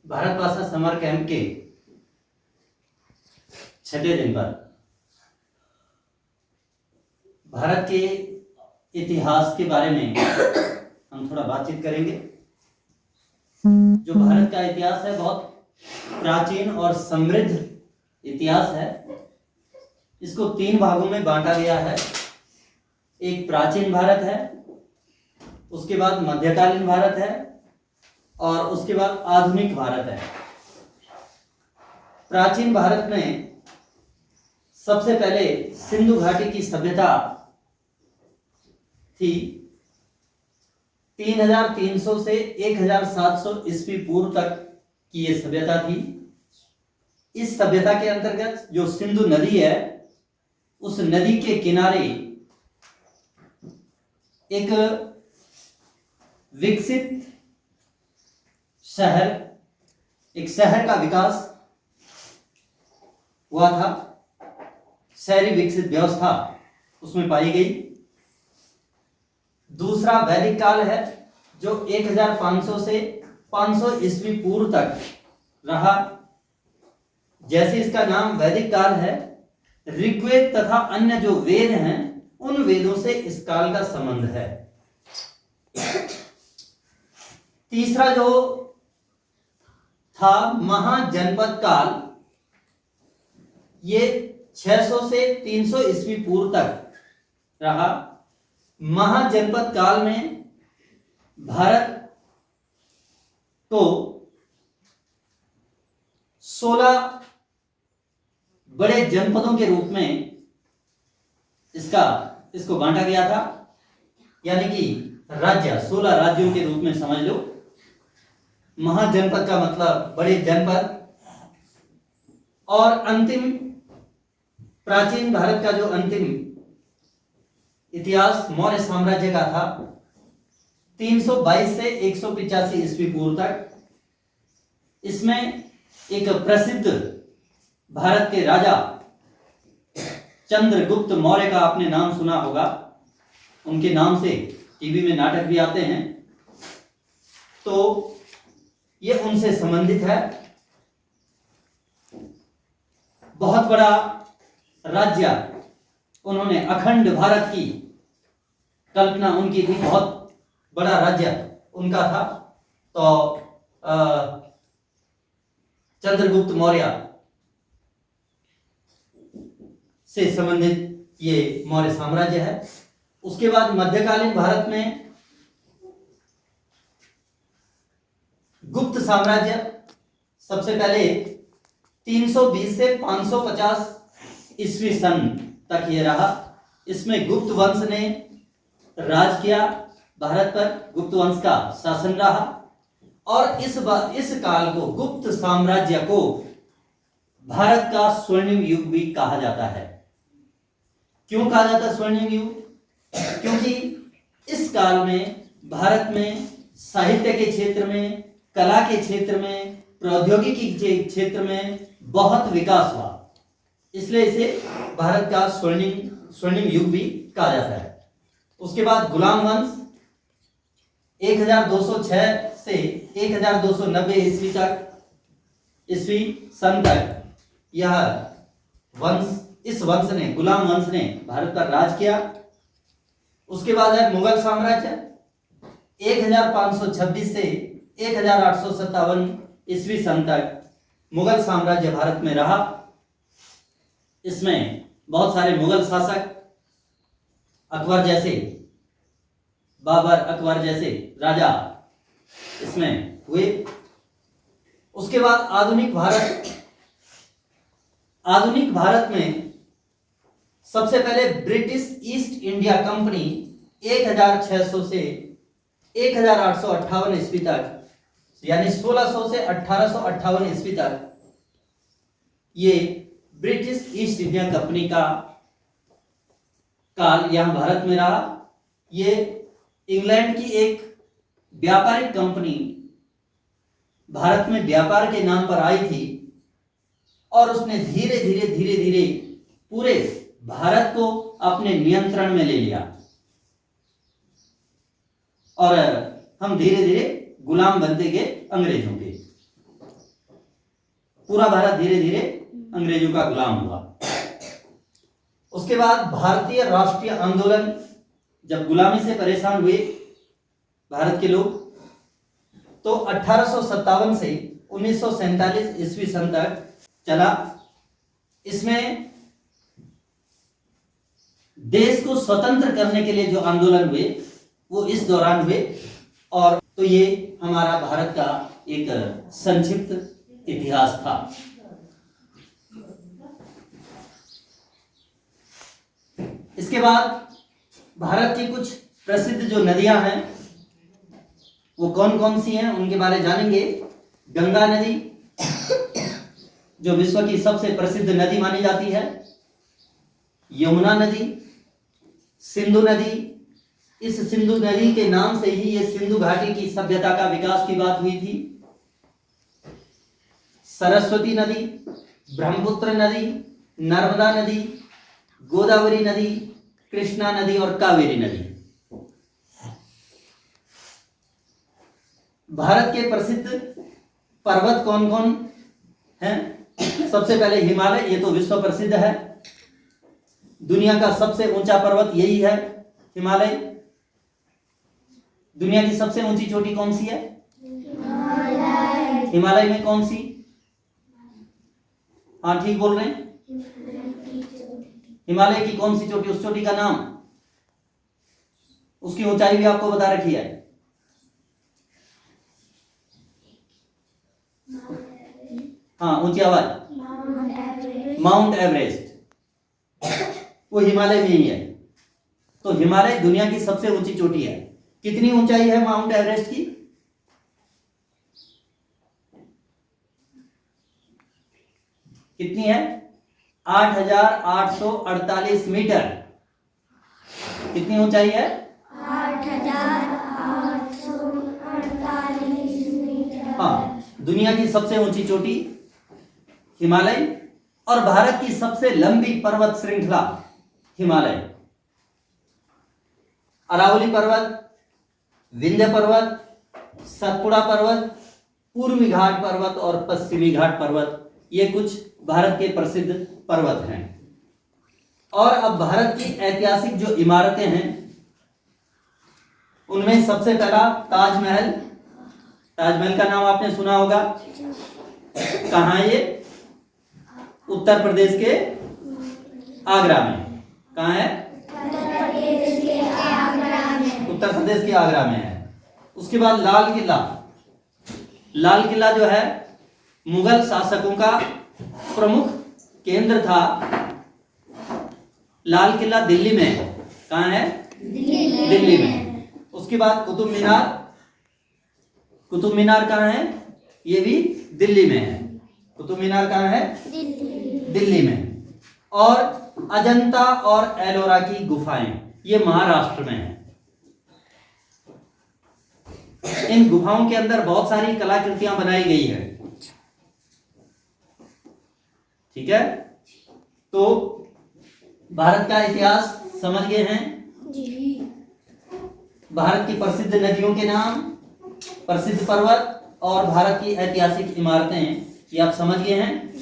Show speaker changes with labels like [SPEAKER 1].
[SPEAKER 1] भारत भाषा summer camp के छठे दिन पर भारत के इतिहास के बारे में हम थोड़ा बातचीत करेंगे। जो भारत का इतिहास है बहुत प्राचीन और समृद्ध इतिहास है। इसको 3 भागों में बांटा गया है। एक प्राचीन भारत है, उसके बाद मध्यकालीन भारत है और उसके बाद आधुनिक भारत है। प्राचीन भारत में सबसे पहले सिंधु घाटी की सभ्यता थी। 3300 से 1700 ईस्वी पूर्व तक की ये सभ्यता थी। इस सभ्यता के अंतर्गत जो सिंधु नदी है, उस नदी के किनारे एक विकसित शहर, एक शहर का विकास हुआ था। शहरी विकसित व्यवस्था उसमें पाई गई। दूसरा वैदिक काल है जो 1500 से 500 ईस्वी पूर्व तक रहा। जैसे इसका नाम वैदिक काल है, ऋग्वेद तथा अन्य जो वेद हैं उन वेदों से इस काल का संबंध है। तीसरा जो था महाजनपद काल, ये 600 से 300 ईस्वी पूर्व तक रहा। महाजनपद काल में भारत को 16 बड़े जनपदों के रूप में इसको बांटा गया था। यानी कि राज्य 16 राज्यों के रूप में समझ लो। महाजनपद का मतलब बड़े जनपद। और अंतिम प्राचीन भारत का जो अंतिम इतिहास मौर्य साम्राज्य का था, 322 से 185 ईस्वी पूर्व तक। इसमें एक प्रसिद्ध भारत के राजा चंद्रगुप्त मौर्य का आपने नाम सुना होगा। उनके नाम से टीवी में नाटक भी आते हैं, तो ये उनसे संबंधित है। बहुत बड़ा राज्य, उन्होंने अखंड भारत की कल्पना उनकी थी। बहुत बड़ा राज्य उनका था। तो चंद्रगुप्त मौर्य से संबंधित ये मौर्य साम्राज्य है। उसके बाद मध्यकालीन भारत में गुप्त साम्राज्य सबसे पहले 320 से 550 ईस्वी सन तक ये रहा। इसमें गुप्त वंश ने राज किया भारत पर, गुप्त वंश का शासन रहा। और इस काल को, गुप्त साम्राज्य को, भारत का स्वर्णिम युग भी कहा जाता है। क्यों कहा जाता है स्वर्णिम युग? क्योंकि इस काल में भारत में साहित्य के क्षेत्र में, कला के क्षेत्र में, प्रौद्योगिकी के क्षेत्र में बहुत विकास हुआ। इसलिए इसे भारत का स्वर्णिम युग भी कहा जाता है। उसके बाद गुलाम वंश 1206 से 1290 ईस्वी सन तक यह वंश, इस वंश ने, गुलाम वंश ने भारत पर राज किया। उसके बाद है मुगल साम्राज्य 1526 से 1857 ईस्वी सन तक मुगल साम्राज्य भारत में रहा। इसमें बहुत सारे मुगल शासक, अकबर जैसे, बाबर, अकबर जैसे राजा इसमें हुए। उसके बाद आधुनिक भारत में सबसे पहले ब्रिटिश ईस्ट इंडिया कंपनी 1600 से 1858 ईस्वी तक, यानी 1600 से 1858 ईस्वी तक ये ब्रिटिश ईस्ट इंडिया कंपनी का काल यहां भारत में रहा। ये इंग्लैंड की एक व्यापारिक कंपनी भारत में व्यापार के नाम पर आई थी और उसने धीरे धीरे पूरे भारत को अपने नियंत्रण में ले लिया और हम धीरे धीरे गुलाम बनते गए अंग्रेजों के। पूरा भारत धीरे धीरे अंग्रेजों का गुलाम हुआ। उसके बाद भारतीय राष्ट्रीय आंदोलन, जब गुलामी से परेशान हुए भारत के लोग, तो 1857 से 1947 ईस्वी सन तक चला। इसमें देश को स्वतंत्र करने के लिए जो आंदोलन हुए वो इस दौरान हुए। और तो ये हमारा भारत का एक संक्षिप्त इतिहास था। इसके बाद भारत की कुछ प्रसिद्ध जो नदियां हैं वो कौन कौन सी हैं उनके बारे में जानेंगे। गंगा नदी जो विश्व की सबसे प्रसिद्ध नदी मानी जाती है, यमुना नदी, सिंधु नदी, इस सिंधु नदी के नाम से ही ये सिंधु घाटी की सभ्यता का विकास की बात हुई थी। सरस्वती नदी, ब्रह्मपुत्र नदी, नर्मदा नदी, गोदावरी नदी, कृष्णा नदी और कावेरी नदी। भारत के प्रसिद्ध पर्वत कौन कौन हैं? सबसे पहले हिमालय, ये तो विश्व प्रसिद्ध है। दुनिया का सबसे ऊंचा पर्वत यही है, हिमालय। दुनिया की सबसे ऊंची चोटी कौन सी है? हिमालय में कौन सी? हाँ ठीक बोल रहे हैं। हिमालय की कौन सी चोटी? उस चोटी का नाम, उसकी ऊंचाई भी आपको बता रखी है। हाँ ऊंची आवाज। माउंट एवरेस्ट, वो हिमालय में ही है। तो हिमालय दुनिया की सबसे ऊंची चोटी है। कितनी ऊंचाई है माउंट एवरेस्ट की? कितनी है? 8,848 मीटर। कितनी ऊंचाई है?
[SPEAKER 2] 8,848 मीटर।
[SPEAKER 1] हाँ, दुनिया की सबसे ऊंची चोटी हिमालय और भारत की सबसे लंबी पर्वत श्रृंखला हिमालय। अरावली पर्वत, विंध्य पर्वत, सतपुड़ा पर्वत, पूर्वी घाट पर्वत और पश्चिमी घाट पर्वत, ये कुछ भारत के प्रसिद्ध पर्वत हैं। और अब भारत की ऐतिहासिक जो इमारतें हैं उनमें सबसे पहला ताजमहल। ताजमहल का नाम आपने सुना होगा। कहाँ है ये? उत्तर प्रदेश के आगरा में। कहाँ है? उत्तर प्रदेश के आगरा में है। उसके बाद लाल किला। लाल किला जो है मुगल शासकों का प्रमुख केंद्र था। लाल किला दिल्ली में है। कहाँ है? दिल्ली में। उसके बाद कुतुब मीनार। कुतुब मीनार कहाँ है? ये भी दिल्ली में है। कुतुब मीनार कहाँ है? दिल्ली में। और अजंता और एलोरा की गुफाएं, ये महाराष्ट्र में है। इन गुफाओं के अंदर बहुत सारी कलाकृतियां बनाई गई है। ठीक है, तो भारत का इतिहास समझ गए हैं। भारत की प्रसिद्ध नदियों के नाम, प्रसिद्ध पर्वत और भारत की ऐतिहासिक इमारतें, ये आप समझ गए हैं।